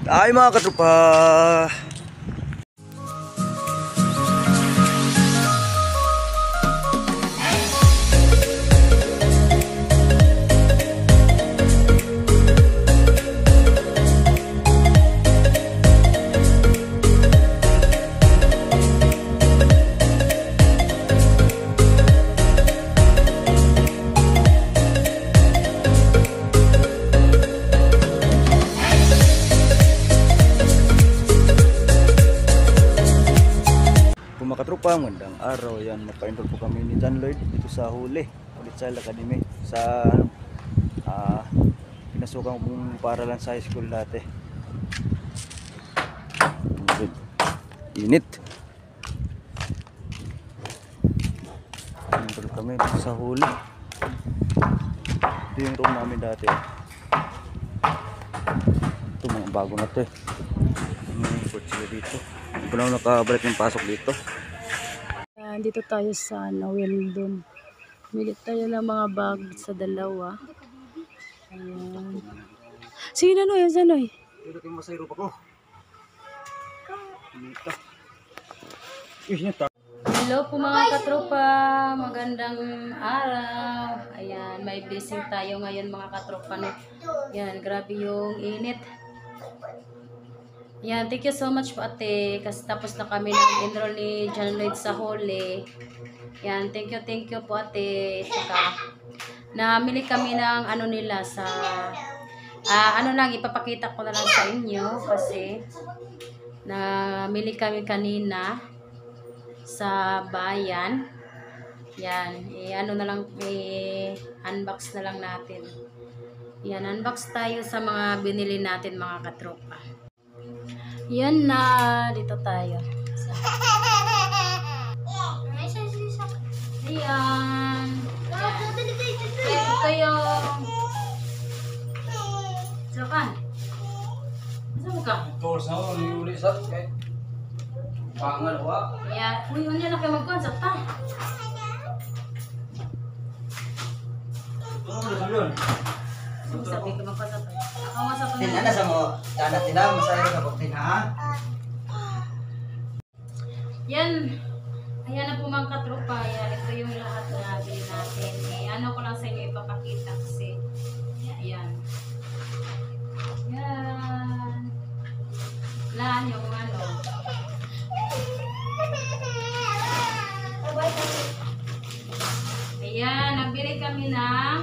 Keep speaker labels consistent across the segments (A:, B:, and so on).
A: Ay mga katropa, magandang araw. Yan, magpa-enroll po kami ni John Lloyd dito sa Huli Holy Child Academy sa pinasukan kong paralan sa high school dati. Init. Enroll kami dito sa Huli. Ito yung room namin dati. Ito mga bago na to eh. May kotse dito. Hindi ko na nakabalik yung pasok dito.
B: Dito tayo sa Wildon. Milit tayo ng mga bag sa dalawa. Ayan. Sige na, Noy. Yan, Noy.
A: Dito kayo masayro pa ko.
B: Hello po mga katropa. Magandang araw. Ayan, may blessing tayo ngayon mga katropa. No? Ayan, grabe yung init. Yan, thank you so much po ate kasi tapos na kami nag-enroll ni John Lloyd sa Huli. Yan, thank you po ate. Saka namili kami ng ano nila sa ano lang ipapakita ko na lang sa inyo kasi namili kami kanina sa bayan. Yan, ano na lang unbox na lang natin. Yan, unbox tayo sa mga binili natin mga katropa. Yan na, dito tayo. Ayan. Ito yung sakan. Saan mo ka?
A: Ito sa ako, niyuli sa kahit pangal wa.
B: Ayan. Uy, ano na kayo magkonsap ta?
A: Ito mo na yun.
B: Sabi ko magkonsap. Ako nga sa
C: Tinana sa mo, danat nila, masaya ka po tinahan.
B: Yan. Ayan na po mga katropa. Ayan, ito yung lahat na nabili natin. Ano ko lang sa inyo ipapakita kasi. Ayan. Ayan. Lahan yung ano. Ayan, nagbili kami ng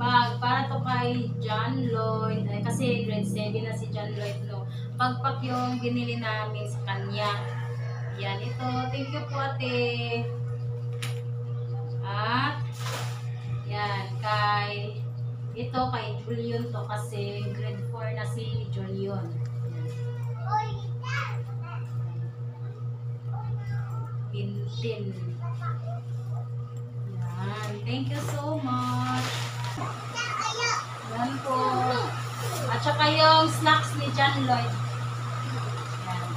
B: bag para to kay John Lloyd. Ay, kasi grade 7 na si John Lloyd, no. Pagpak yung binili namin sa kanya. Yan, ito. Thank you po ate. At yan, ito kay Julian to kasi grade 4 na si Julian. Pintin. Yan, thank you so much. Yan po. At saka yung snacks ni John Lloyd. Yan.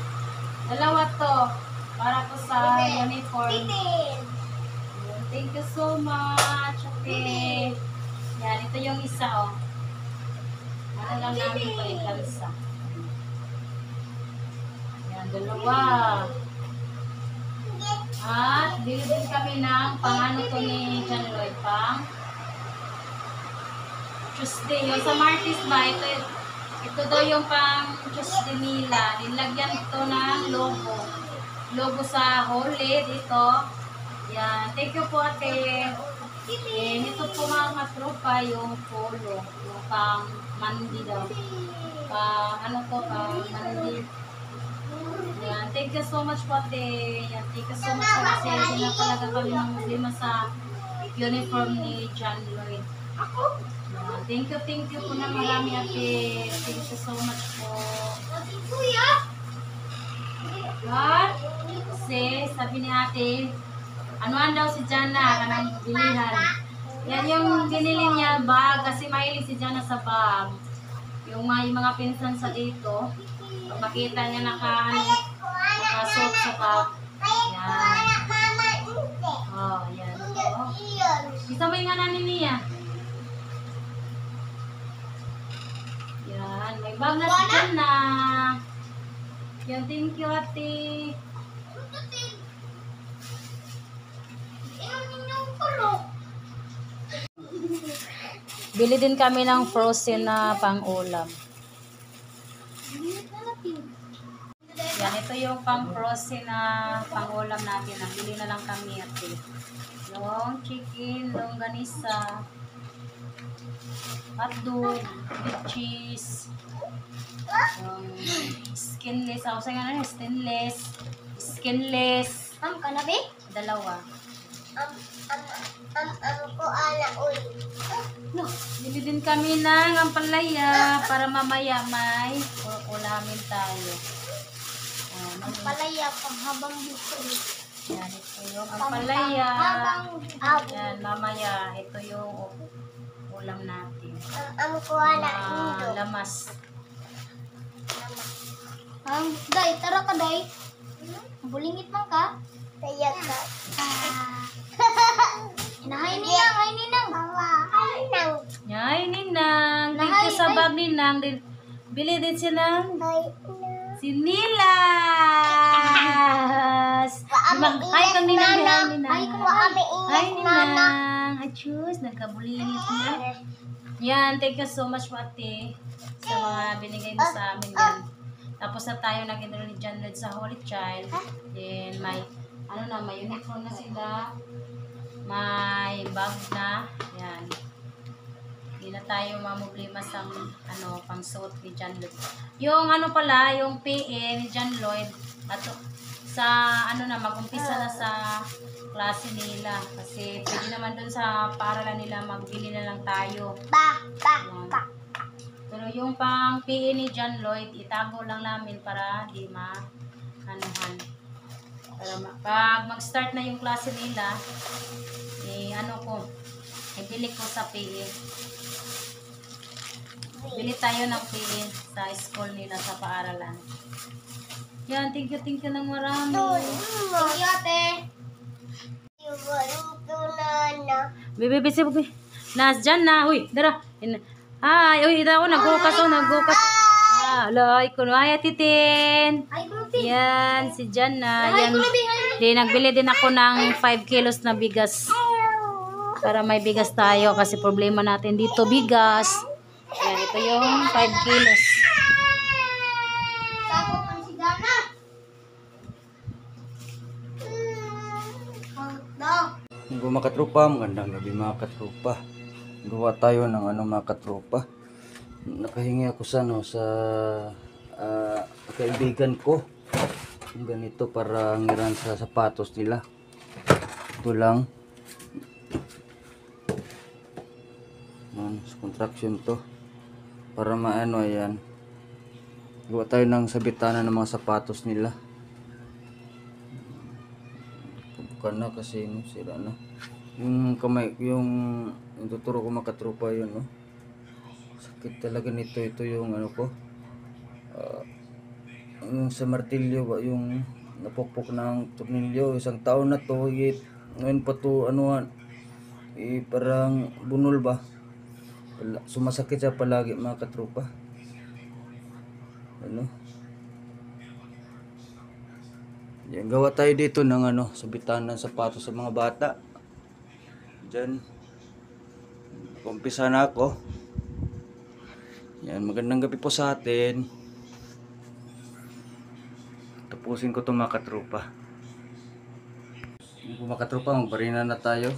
B: Dalawa to. Para to sa uniform. Yan. Thank you so much. Okay. Yan. Ito yung isa oh. Ano lang namin ito ikansa. Yan. Dalawa. At bili din kami ng pangano to ni John Lloyd. Pang Tuesday. Yung sa Martis ba, ito daw yung pang Tuesday nila. Nilagyan ito ng logo. Logo sa Huli dito. Yan. Thank you po ate. Ito po mga katropa yung polo. Yung pang mandi daw. Pang ano to, pang mandi. Yan. Thank you so much po ate. Yan. Thank you so much po kasi pinapalaga kami ng lima sa uniform ni John Lloyd. Thank you po na marami ate. Thank you so much po. At kasi sabi ni ate, anuan daw si Jana kanang bilihan. Yan yung binili niya bag kasi mahilig si Jana sa bag. Yung may mga pinsan sa dito, pag makita niya nakasuot sa bag. Yan. Oh, yan. Oh. Isa mo yung nga nanin niya. Yan, may bagas dyan na. Yan, thank you, ate. Bili din kami ng frozen na pang-ulam. Yan, ito yung pang-frozen na pang-ulam natin. Nabili na lang kami, ate. Yung chicken, longganisa, hotdog, with cheese, yung skinless. Ako sa nga na, skinless.
D: Kanabi?
B: Dalawa.
D: Ko ala uy.
B: No, bili din kami ng ampalaya para mamaya may ulamin tayo.
D: Palaya pang habang buko.
B: Yan, ito yung ampalaya.
D: Habang
B: Yan, mamaya, ito yung ulam natin.
D: ko ala
B: Mga lamas.
D: Day, tara ka day. Bulingit man ka. Kaya ka. Inahay ninang, ay ninang.
B: Yay, Ninang. Thank you sa bag, Ninang. Bili din silang sinilas. Ay, kang Ninang. Hi, Ninang. Hi, Ninang. Ay, choose. Nagkabulingit na. Yan, thank you so much, Mate, sa mga binigay mo sa amin yan. Tapos na tayo nag-enroll ni John Lloyd sa Holy Child. Then, may, may uniform na sila. May bag na. Yan. Hindi na tayo mamublima sa pang-suot ni John Lloyd. Yung pala, yung PE ni John Lloyd, at sa mag-umpisa na sa klase nila. Kasi pwede naman dun sa paaralan nila, magbili na lang tayo. Yan. Pero yung pang PE ni John Lloyd, itago lang namin para di ma-anuhan. Pag mag-start na yung klase nila, ibili ko sa PE. Bili tayo ng PE sa school nila sa paaralan. Yan, thank you ng marami.
D: Thank you, ate.
B: Bibi, nas dyan na. Uy, dara. Ay, uy, ito ako, naghukas. Alay, kunwaya titin.
D: Ay, Grumpy.
B: Yan, si Jan na.
D: Ay,
B: Yan.
D: Grumpy.
B: Di, nagbili din ako ng 5 kilos na bigas. Para may bigas tayo kasi problema natin dito, bigas. Yan, ito yung 5 kilos.
D: Sakot ang sigana.
A: Mga katropa, magandang gabi mga katropa. Gawa tayo ng mga katropa. Nakahingi ako sa kaibigan ko. Yung ganito para ngiran sa sapatos nila. Ito lang. Sa contraction to. Para ayan. Gawa tayo ng sabitanan ng mga sapatos nila. Bukan na kasi sira na. Yung kamay, yung tuturo ko makatropa yun, no? Sakit talaga nito. Ito yung yung sa martilyo ba, yung napukpok ng tornilyo. Isang taon na to, ngayon pa to, parang bunol ba? Sumasakit siya palagi mga katropa. Yan, gawa tayo dito ng sabitan ng sapatos sa mga bata. Diyan. Umpisa na ako. Yan, magandang gabi po sa atin. Tapusin ko itong mga katropa. Yung mga katropa, magbarina na tayo.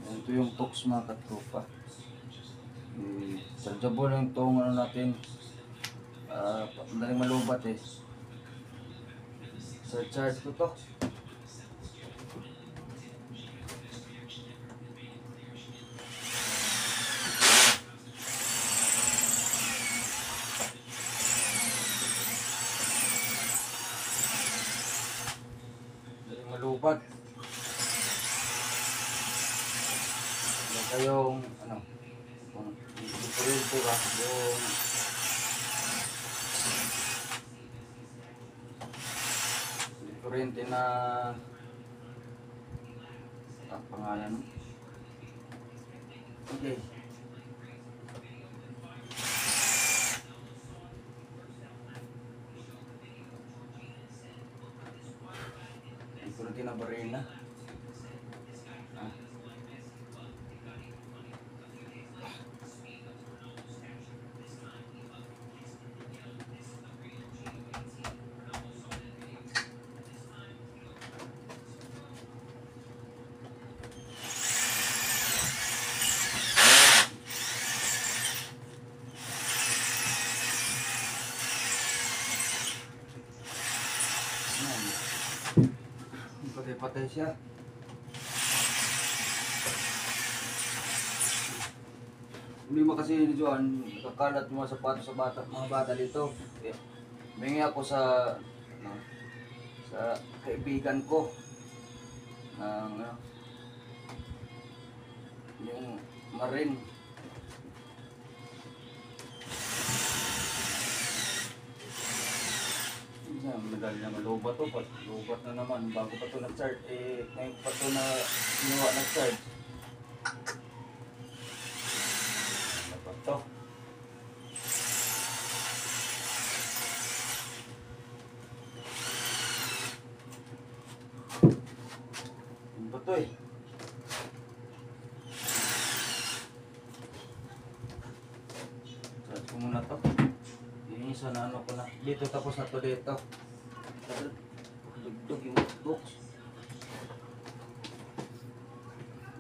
A: Yan, ito yung box mga katropa. Chargeable lang itong natin. Madaling malubat eh. Sa charge ko to. Madaling malubat. Wala kayong ito ba? Yung kurente na ang pangalan. Okay. kinabarina. Ah. Patay-patay siya. Hindi mo kasi ni Juan, kakalat yung mga sapatos sa mga bata dito. Eh, humingi ako sa, ano, sa kaibigan ko ng, yung Marin. Medalya malubat to, lubat na naman bago pa to nag-charge, ngayon pa to na ginawa nag-charge. Dapat to. Ano ba to Charge ko muna to. Yung isa na ano ko na dito, tapos na to dito. Dugdug yung box.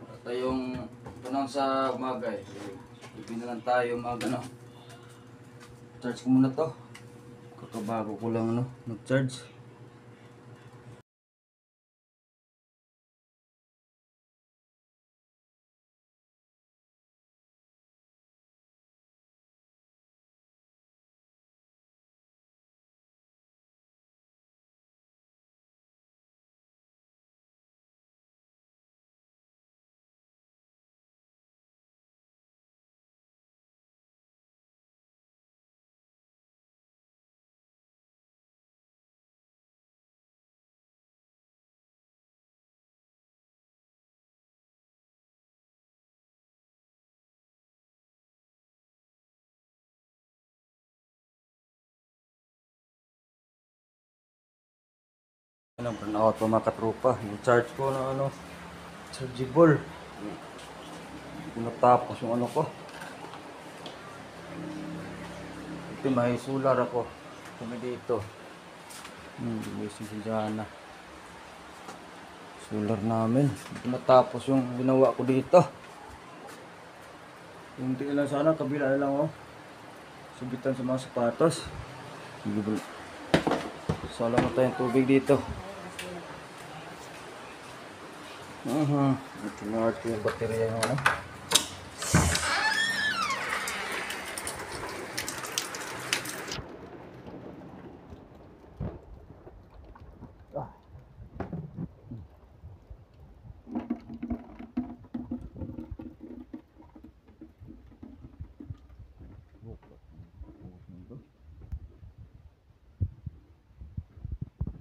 A: At yung tunang sa umaga Ibig na lang tayo charge ko muna to. Kakabago ko lang nag-charge. Burn out pa mga katropa. Yung charge ko na chargeable. Hindi ko natapos yung ko. Ito may solar ako. Kami dito. Gising si Jana. Solar namin. Hindi ko natapos yung ginawa ko dito. Yung tingin lang sana, kabila lang subitan sa mga sapatos. Sala mo tayong tubig dito. Ito na yung baterya yung